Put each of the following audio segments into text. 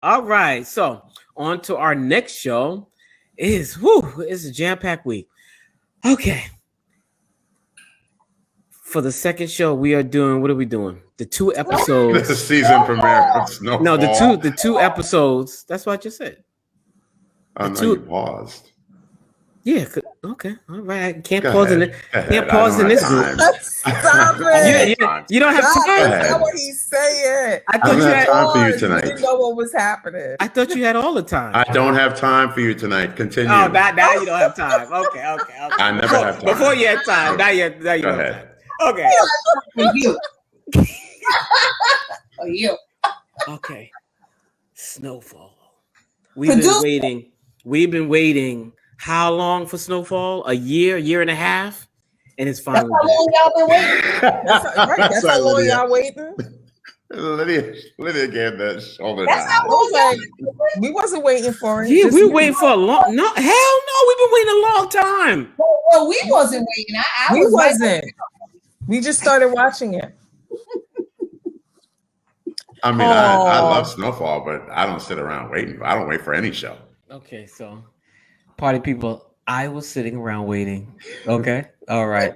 All right. So on to our next show it's a jam-packed week. Okay. For the second show, we are doing what are we doing? The two episodes. The season premiere of No, Snowfall. the two episodes. That's what I just said. Oh, no, you paused. Yeah. Okay. All right. I can't Go pause in ahead. it. Go Can't ahead. pause in this group. Stop it. You don't have God, time. that's not what he's saying. I I thought don't you have had time for you You tonight. didn't know what was happening. I thought you had all the time. I don't have time for you tonight. Continue. Oh, now you don't have time. Okay. I never have time. Before you had time. Now you Go don't have ahead. time. Okay. For you. For you. Okay. Snowfall. We've been waiting. How long for Snowfall? A year and a half, and it's finally. That's how long y'all been waiting. That's how long y'all waiting. Lydia gave that shoulder That's down. how long y'all We wasn't waiting for it. Yeah, Just- we were waiting for a long. No, hell no, we've been waiting a long time. Well, we wasn't waiting. I We was like, wasn't. We just started watching it. I mean, I love Snowfall, but I don't sit around waiting. I don't wait for any show. Okay, so party people, I was sitting around waiting. Okay, all right.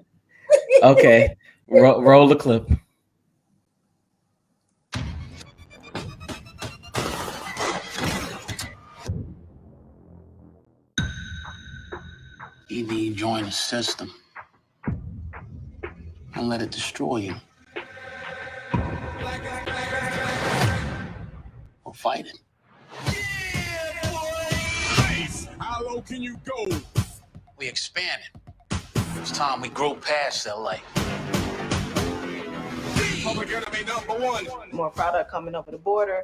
Okay, roll the clip. You need to join the system and let it destroy you. Or fight it. How low can you go? We expanded. It's time we grow past LA. Public enemy #1. More product coming over the border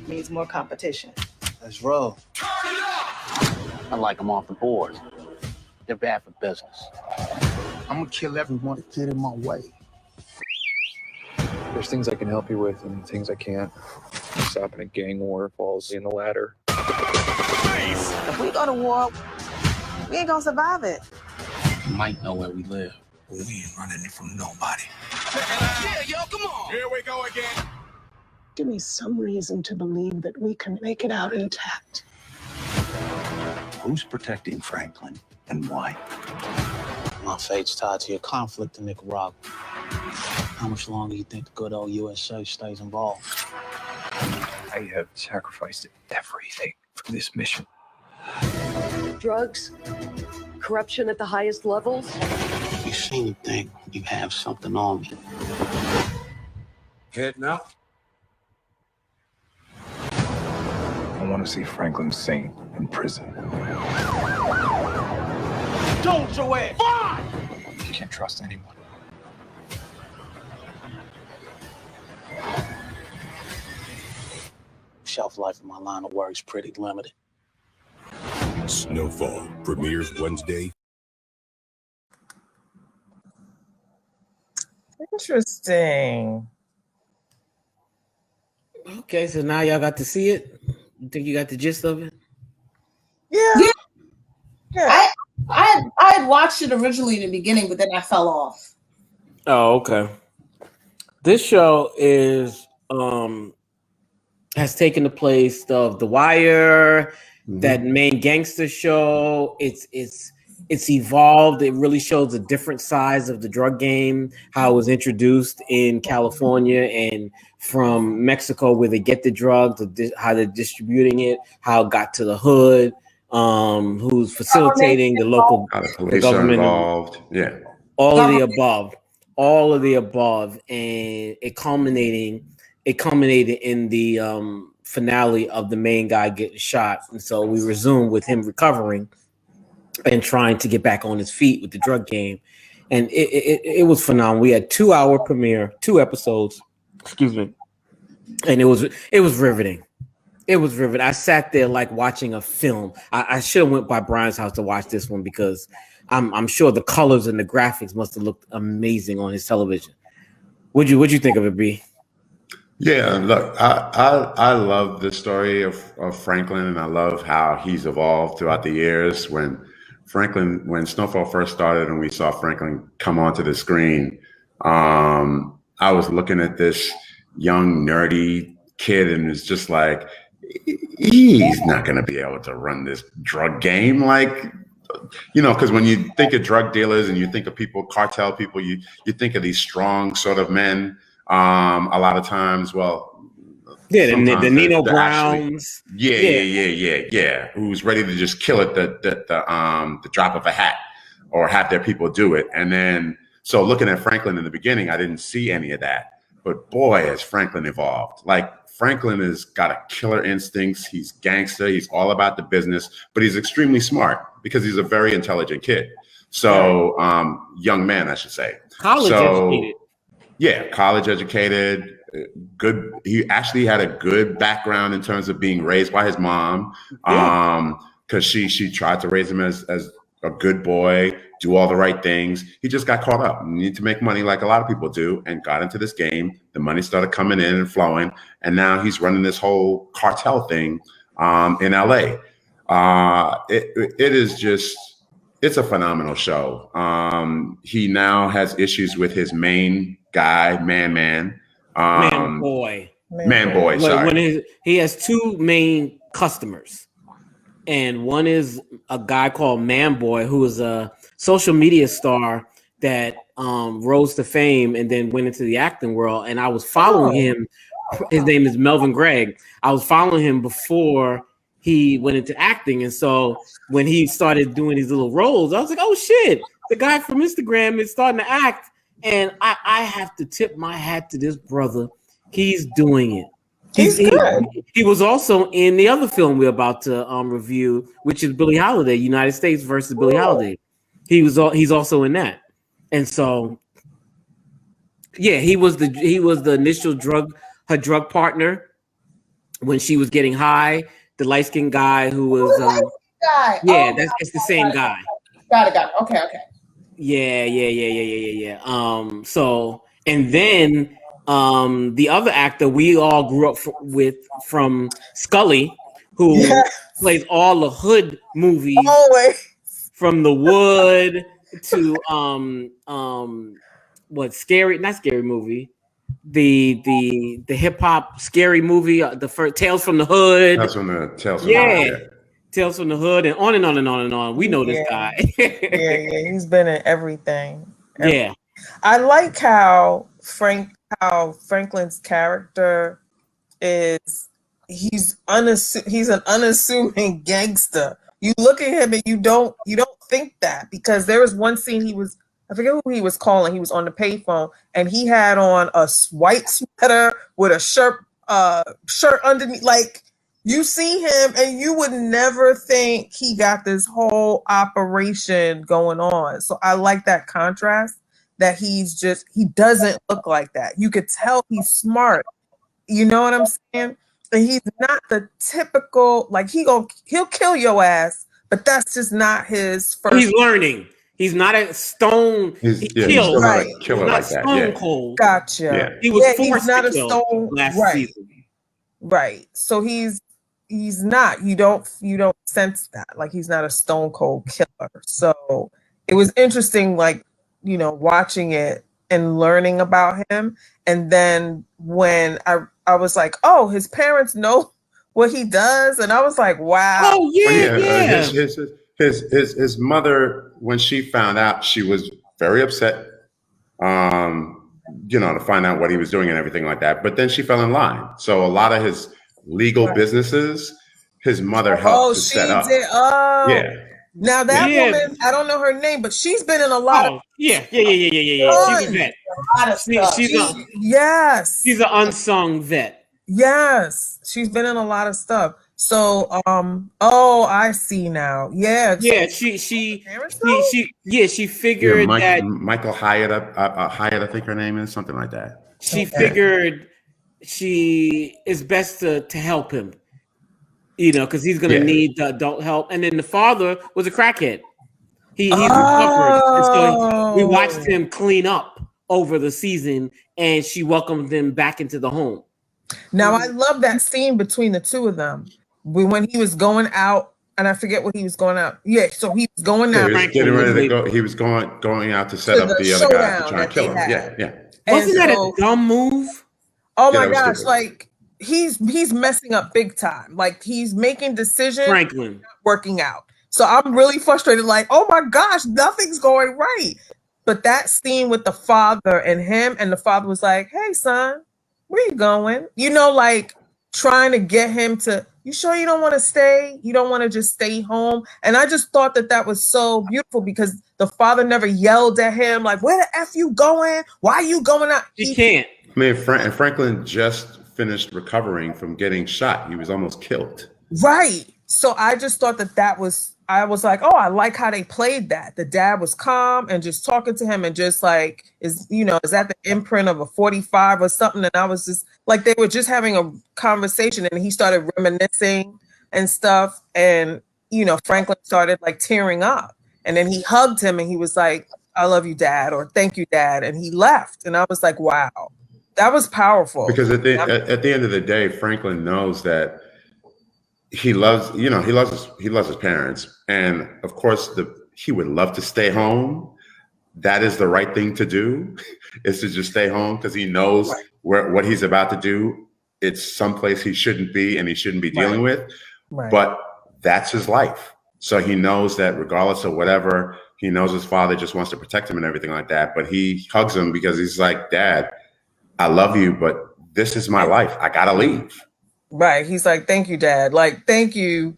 means more competition. Let's roll. Turn it up! I like them off the board. They're bad for business. I'm gonna kill everyone that get in my way. There's things I can help you with and things I can't. Stopping a gang war falls in the latter. If we go to war, we ain't gonna survive it. You might know where we live. We ain't running it from nobody. Yeah, yo, come on. Here we go again. Give me some reason to believe that we can make it out intact. Who's protecting Franklin and why? My fate's tied to your conflict in Nicaragua. How much longer do you think the good old USA stays involved? I have sacrificed everything for this mission. Drugs, corruption at the highest levels. You seem to think you have something on me. Head now. I want to see Franklin sane in prison. Don't you it! You can't trust anyone. Shelf life of my line of work is pretty limited. Snowfall premieres Wednesday. Interesting. Okay, so now y'all got to see it. You think you got the gist of it? Yeah. I had watched it originally in the beginning, but then I fell off. Oh, okay. This show has taken the place of The Wire, that main gangster show. It's evolved. It really shows a different size of the drug game, how it was introduced in California and from Mexico, where they get the drug, how they're distributing it, how it got to the hood, who's facilitating the local How the police are government involved. Yeah. all of the above, and it culminated in the finale of the main guy getting shot. And so we resume with him recovering and trying to get back on his feet with the drug game. And it was phenomenal. We had 2-hour premiere, 2 episodes, excuse me. And it was riveting. It was riveting. I sat there like watching a film. I should have went by Brian's house to watch this one, because I'm sure the colors and the graphics must have looked amazing on his television. What'd you think of it, B? Yeah, look, I love the story of Franklin, and I love how he's evolved throughout the years. When Snowfall first started and we saw Franklin come onto the screen, I was looking at this young, nerdy kid and is just like, he's not going to be able to run this drug game. Like, you know, because when you think of drug dealers and you think of people, cartel people, you think of these strong sort of men. A lot of times, well, yeah, the Nino they're Browns, yeah, who's ready to just kill it the drop of a hat, or have their people do it. And then, so looking at Franklin in the beginning, I didn't see any of that. But boy, has Franklin evolved. Like, Franklin has got a killer instincts. He's gangster. He's all about the business, but he's extremely smart because he's a very intelligent kid. So, young man, I should say. College educated. Yeah, college educated. Good. He actually had a good background in terms of being raised by his mom, because she tried to raise him as a good boy, do all the right things. He just got caught up. You need to make money like a lot of people do, and got into this game. The money started coming in and flowing, and now he's running this whole cartel thing in LA. It is just, it's a phenomenal show. He now has issues with his main guy, Man Boy. Sorry. When he has two main customers. And one is a guy called Man Boy, who is a social media star that rose to fame and then went into the acting world. And I was following him. His name is Melvin Gregg. I was following him before he went into acting. And so when he started doing these little roles, I was like, oh shit, the guy from Instagram is starting to act. And I have to tip my hat to this brother. He's doing it. He's good. He was also in the other film we're about to review, which is Billie Holiday, United States versus Billie Holiday. He's also in that, and so yeah, he was the initial drug partner when she was getting high. The light skinned guy who was it's the same guy. Got it. Okay. Yeah. So and then. The other actor we all grew up with from Scully, who plays all the hood movies, from The Wood to not scary movie, the hip hop scary movie, the first Tales from the Hood. That's from the Tales from the Hood. Tales from the Hood, and on and on and on and on. We know this guy. He's been in everything. Yeah, I like how Franklin's character is. He's an unassuming gangster. You look at him and you don't think that, because there was one scene I forget who he was calling. He was on the payphone and he had on a white sweater with a shirt underneath. Like, you see him and you would never think he got this whole operation going on. So I like that contrast, that he doesn't look like that. You could tell he's smart. You know what I'm saying? And he's not the typical, like, he'll kill your ass, but that's just not his first. He's learning. He's not a stone. He's still not a killer like that. Stone cold. Gotcha. Yeah. He was forced he's not to a kill stone last season. Right. So he's not. You don't sense that. Like, he's not a stone cold killer. So it was interesting, like, watching it and learning about him. And then when I was like, oh, his parents know what he does, and I was like, wow. Oh yeah. His mother, when she found out, she was very upset. To find out what he was doing and everything like that. But then she fell in line. So a lot of his legal businesses, his mother helped to set up. Yeah. Now that woman, I don't know her name, but she's been in a lot of. Yeah. She's a vet. A lot of stuff. She's an unsung vet. Yes, she's been in a lot of stuff. So, I see now. Yeah. She figured that Michael Hyatt, I think her name is, something like that. She figured she is best to help him, because he's going to need the adult help. And then the father was a crackhead. He's recovered. And so we watched him clean up over the season, and she welcomed him back into the home. Now, I love that scene between the two of them. When he was going out, and I forget what he was going out. Yeah, so he was going out. He was getting ready to go. He was going out to set up the other guy to try and kill him. Yeah. Wasn't that a dumb move? Oh my gosh! Like, he's messing up big time. Like he's making decisions, Franklin. not working out. So I'm really frustrated. Like, oh my gosh, nothing's going right. But that scene with the father and him, and the father was like, "Hey, son, where you going?" You know, like trying to get him to. You sure you don't want to stay? You don't want to just stay home? And I just thought that was so beautiful because the father never yelled at him like, "Where the f you going? Why are you going out?" He can't. I mean, Franklin just finished recovering from getting shot. He was almost killed. Right. So I just thought that was, I was like, oh, I like how they played that. The dad was calm and just talking to him and just like, is that the imprint of a 45 or something? And I was just like, they were just having a conversation and he started reminiscing and stuff. And, Franklin started like tearing up and then he hugged him and he was like, "I love you, Dad," or "Thank you, Dad." And he left. And I was like, wow, that was powerful. Because at the end of the day, Franklin knows that he loves his parents, and of course he would love to stay home. That is the right thing to do, is to just stay home because he knows what he's about to do. It's someplace he shouldn't be and he shouldn't be dealing with. Right. But that's his life. So he knows that regardless of whatever, he knows his father just wants to protect him and everything like that. But he hugs him because he's like, "Dad, I love you, but this is my life. I gotta leave." Right. He's like, "Thank you, Dad. Like, thank you,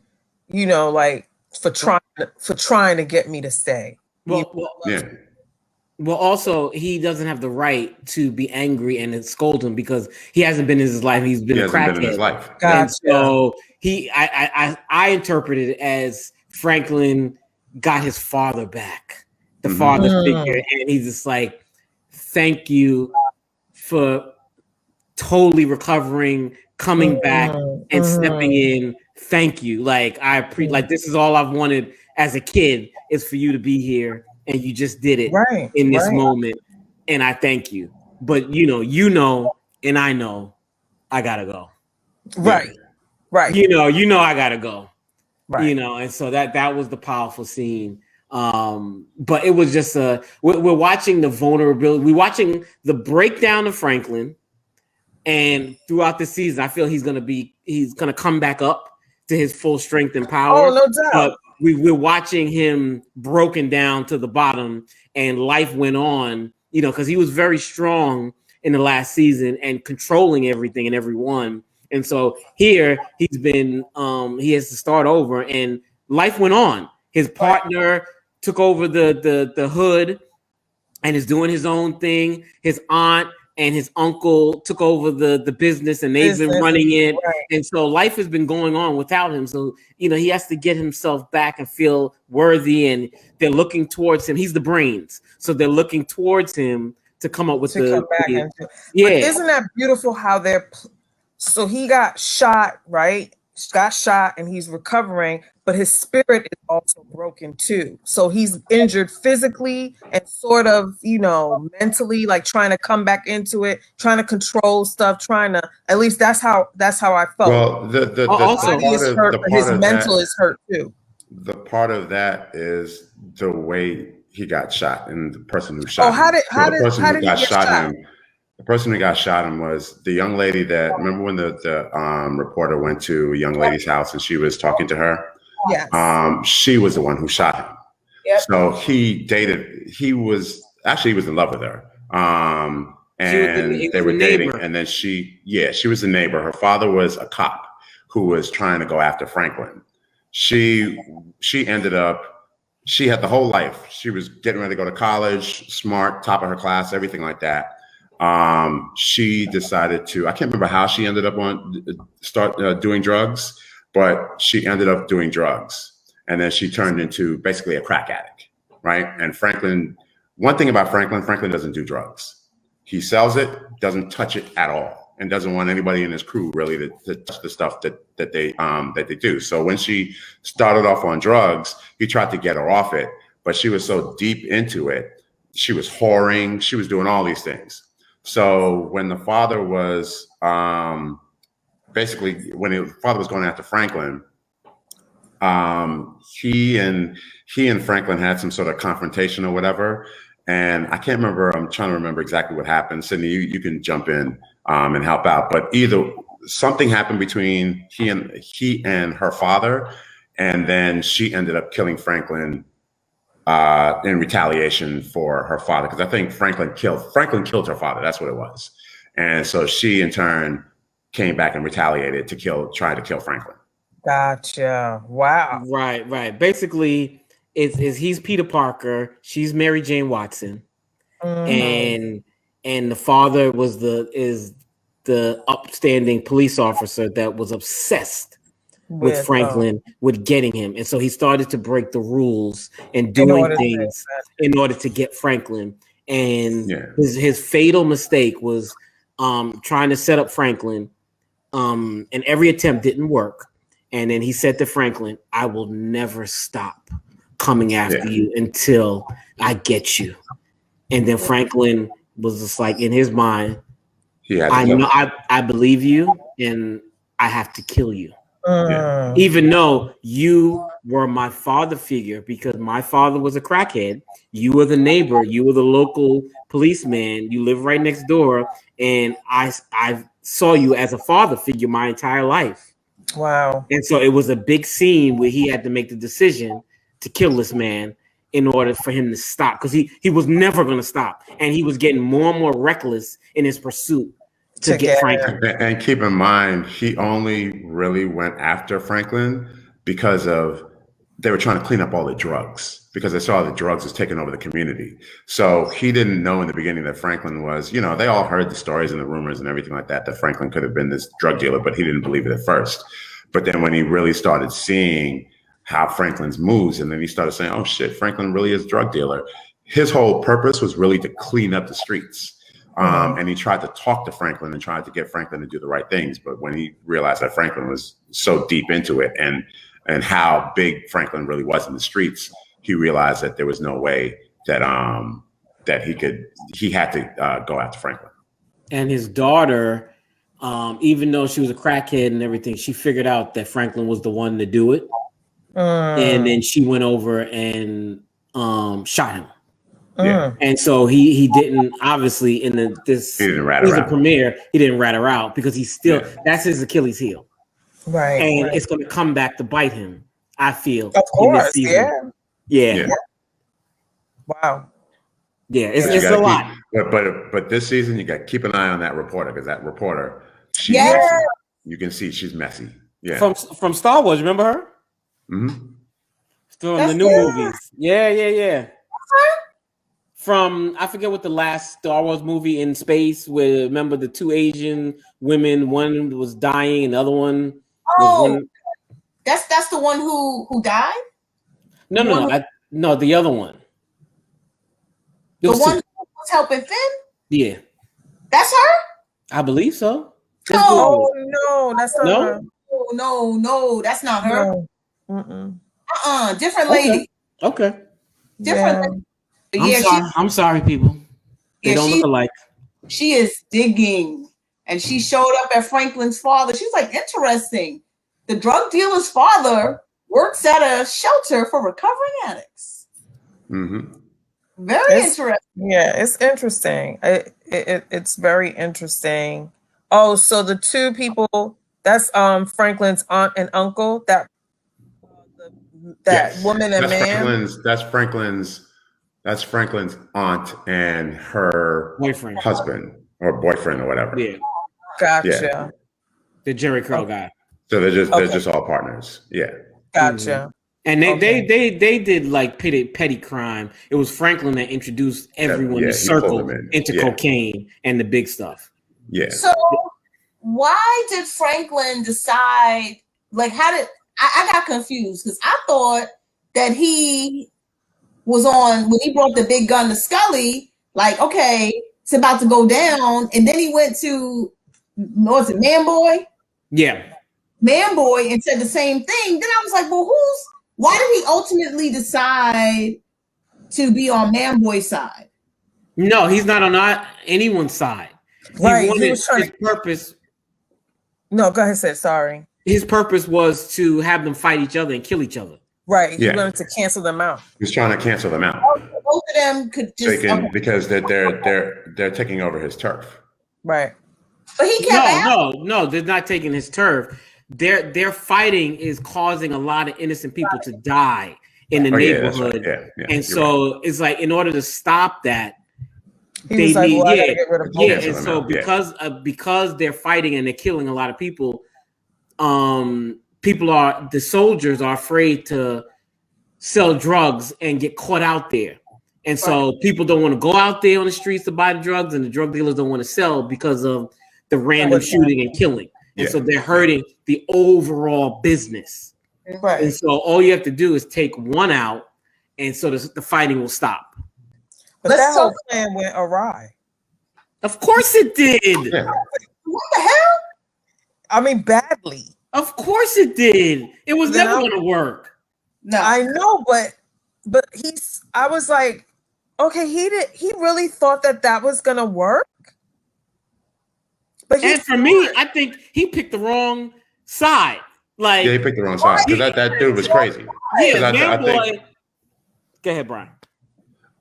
like for trying to get me to stay." Well, also he doesn't have the right to be angry and scold him because he hasn't been in his life. He's been a crackhead. In his life. And so I interpreted it as Franklin got his father back, the father figure, and he's just like, "Thank you for totally recovering, coming back and stepping in. Thank you. Like like this is all I've wanted as a kid is for you to be here, and you just did it in this moment, and I thank you. But and I know I gotta go. Right. I gotta go. Right. And so that was the powerful scene. But it was just we're watching the vulnerability. We're watching the breakdown of Franklin. And throughout the season, I feel he's gonna come back up to his full strength and power. Oh, no doubt. But we're watching him broken down to the bottom, and life went on. Because he was very strong in the last season and controlling everything and everyone. And so here he's been he has to start over, and life went on. His partner took over the hood and is doing his own thing. His aunt and his uncle took over the business, and they've been running it. Right. And so life has been going on without him. So, he has to get himself back and feel worthy, and they're looking towards him. He's the brains. So they're looking towards him to come up with But isn't that beautiful how so he got shot, right? Got shot and he's recovering, but his spirit is also broken too. So he's injured physically and sort of, mentally, like trying to come back into it, trying to control stuff, at least that's how I felt. Well, the body is hurt, but his mental is hurt too. The part of that is the way he got shot and the person who shot him. How did he get shot? The person who got shot him was the young lady that, remember when the reporter went to a young lady's house and she was talking to her? Yes. She was the one who shot him. Yep. So he was in love with her. And they were dating. And then she was a neighbor. Her father was a cop who was trying to go after Franklin. She ended up, she had the whole life. She was getting ready to go to college, smart, top of her class, everything like that. She decided to, I can't remember how she ended up doing drugs, but she ended up doing drugs. And then she turned into basically a crack addict, right? And one thing about Franklin doesn't do drugs. He sells it, doesn't touch it at all, and doesn't want anybody in his crew really to touch the stuff that they do. So when she started off on drugs, he tried to get her off it, but she was so deep into it. She was whoring, she was doing all these things. So when the father was when the father was going after Franklin, he and Franklin had some sort of confrontation or whatever. And I can't remember. I'm trying to remember exactly what happened. Sydney, you can jump in and help out. But either something happened between he and her father, and then she ended up killing Franklin in retaliation for her father, because I think Franklin killed her father. That's what it was, and so she in turn came back and retaliated try to kill Franklin. Gotcha. Wow. Right. Basically, he's Peter Parker, she's Mary Jane Watson, and the father is the upstanding police officer that was obsessed with Franklin, with getting him. And so he started to break the rules and doing things in order to get Franklin. And his fatal mistake was trying to set up Franklin. And every attempt didn't work. And then he said to Franklin, I will never stop coming after you until I get you. And then Franklin was just like, in his mind, I believe you and I have to kill you. Even though you were my father figure, because my father was a crackhead, you were the neighbor, you were the local policeman, you live right next door, and I saw you as a father figure my entire life. Wow. And so it was a big scene where he had to make the decision to kill this man in order for him to stop, because he was never going to stop, and he was getting more and more reckless in his pursuit to get Franklin. And keep in mind, he only really went after Franklin because they were trying to clean up all the drugs, because they saw the drugs was taking over the community. So he didn't know in the beginning that Franklin was, they all heard the stories and the rumors and everything like that Franklin could have been this drug dealer, but he didn't believe it at first. But then when he really started seeing how Franklin's moves, and then he started saying, oh shit, Franklin really is a drug dealer. His whole purpose was really to clean up the streets. And he tried to talk to Franklin and tried to get Franklin to do the right things. But when he realized that Franklin was so deep into it and how big Franklin really was in the streets, he realized that there was no way that he had to go after Franklin. And his daughter, even though she was a crackhead and everything, she figured out that Franklin was the one to do it. And then she went over and shot him. And so he didn't, obviously, in this premiere, he didn't rat her out, because he's still that's his Achilles heel, right? And it's going to come back to bite him, I feel. Of course, yeah. Wow. Yeah, it's a lot. But this season, you got to keep an eye on that reporter, because that reporter, you can see she's messy. Yeah, from Star Wars, remember her? Still in the new movies. Yeah. From, I forget what the last Star Wars movie in space, where, remember the two Asian women, one was dying and the other one was that's the one who died? No, the other one. The one who was helping Finn? Yeah. That's her? I believe so. No, that's not her. No, that's not her. No. Different lady. Okay. Different lady. I'm sorry, people. They don't look alike. She is digging, and she showed up at Franklin's father. She's like, interesting. The drug dealer's father works at a shelter for recovering addicts. Very interesting. Yeah, it's interesting. It's very interesting. Oh, so the two people, that's Franklin's aunt and uncle. That woman and man. That's Franklin's aunt and her husband or boyfriend or whatever. Yeah. Gotcha. Yeah. The Jerry Curl guy. So they're just all partners. Yeah. Gotcha. And they did like petty crime. It was Franklin that introduced everyone in the circle into cocaine and the big stuff. Yeah. So why did Franklin decide, like, I got confused, because I thought that he was on, when he brought the big gun to Scully, like, okay, it's about to go down. And then he went to, was it Man Boy? Yeah. Man Boy, and said the same thing. Then I was like, well, why did he ultimately decide to be on Man Boy's side? No, he's not on anyone's side. Right. His purpose. No, go ahead, Sid. Sorry. His purpose was to have them fight each other and kill each other. Right. He wanted to cancel them out. He's trying to cancel them out. Both of them could just because they're taking over his turf. Right. But he kept No, they're not taking his turf. Their fighting is causing a lot of innocent people to die in the neighborhood. And so it's like, in order to stop that, he was like, well, I gotta get rid of both. And so because they're fighting and they're killing a lot of people, the soldiers are afraid to sell drugs and get caught out there. And so people don't want to go out there on the streets to buy the drugs, and the drug dealers don't want to sell because of the random shooting and killing. And so they're hurting the overall business. Right. And so all you have to do is take one out, and so the fighting will stop. But that whole plan went awry. Of course it did. Yeah. What the hell? I mean, badly. Of course it did. It was never going to work. No, I know, but I was like, okay, he really thought that was gonna work. But for me, I think he picked the wrong side. Like, he picked the wrong side because that dude was crazy. Yeah, man, boy. Go ahead, Brian.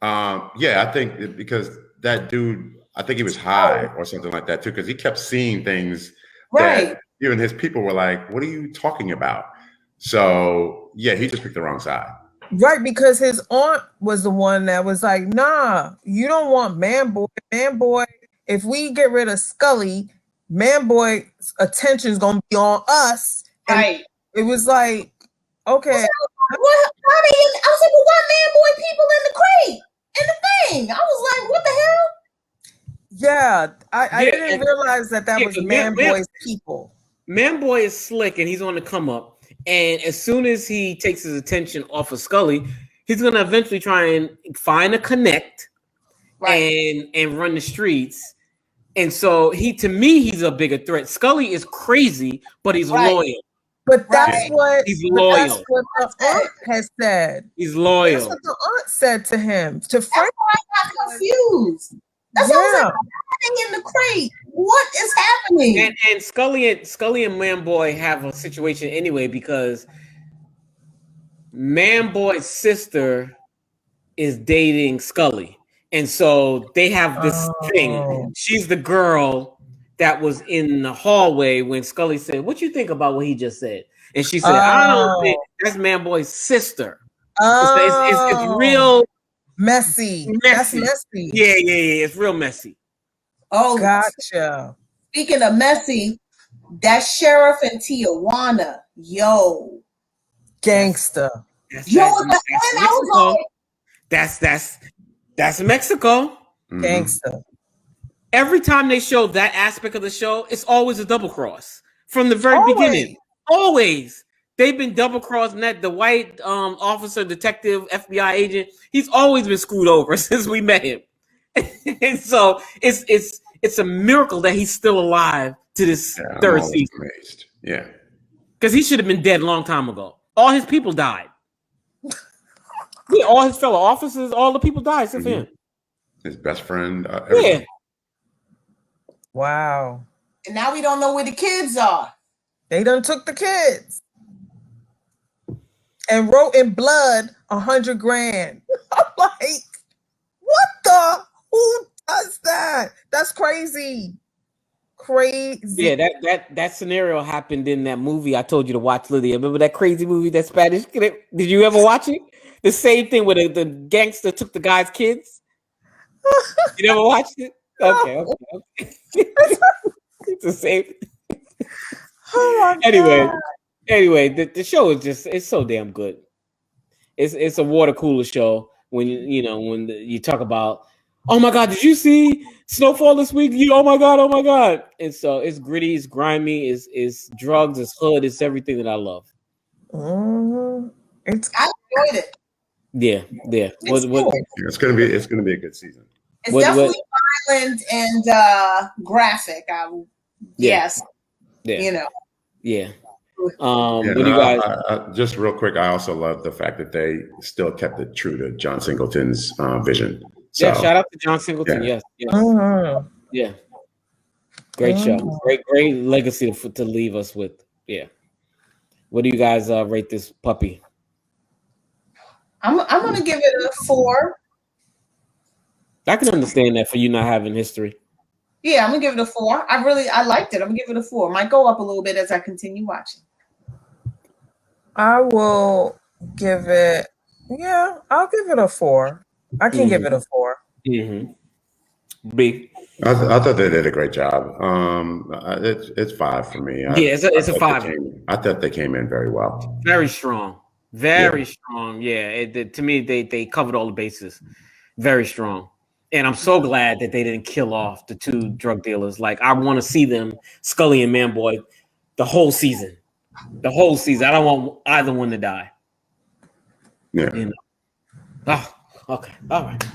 I think because that dude, I think he was high or something like that too, because he kept seeing things that even his people were like, "What are you talking about?" So yeah, he just picked the wrong side. Right, because his aunt was the one that was like, "Nah, you don't want Man Boy. Man Boy, if we get rid of Scully, Man Boy's attention's gonna be on us." And it was like, okay. I was like, well, why Man Boy people in the crate? In the thing. I was like, what the hell? Yeah, I didn't realize that was Man Boy's people. Man Boy is slick and he's on the come up. And as soon as he takes his attention off of Scully, he's gonna eventually try and find a connect and run the streets. And so to me, he's a bigger threat. Scully is crazy, but he's loyal. But that's what he's loyal. That's what the aunt has said. He's loyal. That's what the aunt said to him. To Frank, I got confused. That's what I was like, what's happening in the crate? What is happening? And Scully and Man Boy have a situation anyway, because Man Boy's sister is dating Scully. And so they have this thing. She's the girl that was in the hallway when Scully said, "What you think about what he just said?" And she said, "I don't think that's Man Boy's sister." It's real messy. That's messy. Yeah. It's real messy. Oh, gotcha. Speaking of messy, that sheriff in Tijuana, yo, gangster. That's Mexico. Gangster. Every time they show that aspect of the show, it's always a double cross from the very beginning. Always. They've been double crossing that. The white officer, detective, FBI agent, he's always been screwed over since we met him. And so it's a miracle that he's still alive to this third season. Amazed. Yeah. Because he should have been dead a long time ago. All his people died. Yeah, all his fellow officers, all the people died except for him. His best friend. Yeah. Wow. And now we don't know where the kids are. They done took the kids and wrote in blood 100 grand. I'm like, who does that? That's crazy. Crazy. Yeah, that scenario happened in that movie I told you to watch, Lydia. Remember that crazy movie, that Spanish? Did you ever watch it? The same thing where the gangster took the guy's kids. You never watched it? Okay. It's the same. Oh my Anyway, the show is it's so damn good. It's a water cooler show when you talk about, oh my God, did you see Snowfall this week? Oh my God. And so it's gritty, it's grimy, it's drugs, it's hood, it's everything that I love. I enjoyed it. Yeah. It's gonna be a good season. It's definitely violent and graphic. Yes. Yeah. Yeah. What do you guys? Just real quick, I also love the fact that they still kept it true to John Singleton's vision. So, yeah, shout out to John Singleton. Yes. Yeah. Great show. Great legacy to leave us with. Yeah. What do you guys rate this puppy? I'm gonna give it a 4. I can understand that for you not having history. Yeah, I'm gonna give it a 4. I liked it. I'm gonna give it a 4. Might go up a little bit as I continue watching. I will give it. Yeah, I'll give it a 4. I can give it a 4. Mm-hmm. B. I thought they did a great job. It's 5 for me. Yeah, it's a 5. I thought they came in very well. Very strong. Very strong. Yeah. To me, they covered all the bases. Very strong. And I'm so glad that they didn't kill off the 2 drug dealers. Like, I want to see them, Scully and Manboy, the whole season. The whole season. I don't want either one to die. Yeah. You know. Oh, okay. All right.